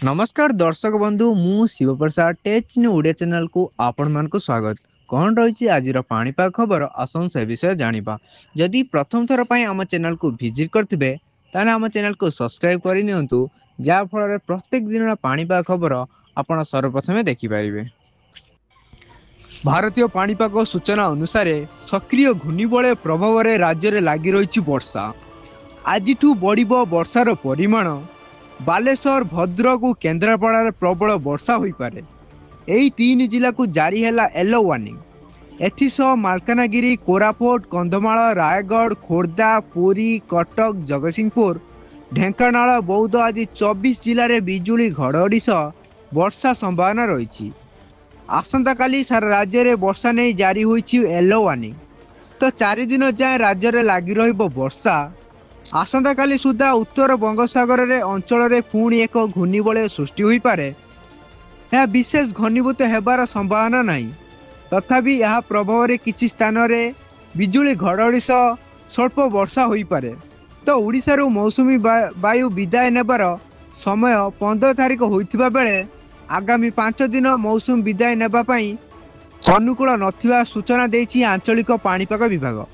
नमस्कार दर्शक बंधु मु शिवप्रसाद टेच न्यू ओडिया चैनल को आपण मान को स्वागत। कौन रही आज पाणीपाग खबर आसन से विषय जानिबा। जदि प्रथम थर पई आम चैनल को विजिट करथिबे ताने आम चैनल को सब्सक्राइब करि नियंतु, जा फल प्रत्येक दिन पाणीपाग खबर आपण सर्वप्रथमे देखि पारिबे। भारतीय पाणीपाग सूचना अनुसार सक्रिय घूर्णिबलय प्रभाव में राज्य में लगी रही वर्षा। आज बढ़ वर्षार परिमाण बालेश्वर भद्रक और केन्द्रापड़ा प्रबल वर्षा हो पारे। यही तीन जिला को जारी है येलो वार्निंग। एथिसह मालकानगिरी, कोरापुट, कंधमाल, रायगढ़, खोर्धा, पुरी, कटक, जगतसिंहपुर, ढेंकानाल, बौद्ध आदि 24 जिले में बिजुली घड़घड़ी सह वर्षा संभावना रही। आसंता काली सारा राज्य में वर्षा नहीं जारी होइछि येलो वार्निंग। तो 4 दिन जाए राज्य में लगी रहिबो वर्षा। आसंता काली सुधा उत्तर बंगोपसागर रे अंचल रे पुणी एक घूर्णिबलय सृष्टि हो पारे। यह विशेष घनीभूत हेबार संभावना नहीं, तथापि यह प्रभाव रे किछि स्थान रे बिजुली घड़घड़ी सह स्वल्प वर्षा हो पारे। तो ओडिशा रो मौसुमी वायु विदाय नेबार समय 15 तारिख होइथिबा बेले आगामी 5 दिन मौसुम विदाय नेबा पई अनुकूल नथिबा सूचना देछि आंचलिक पाणीपाग विभाग।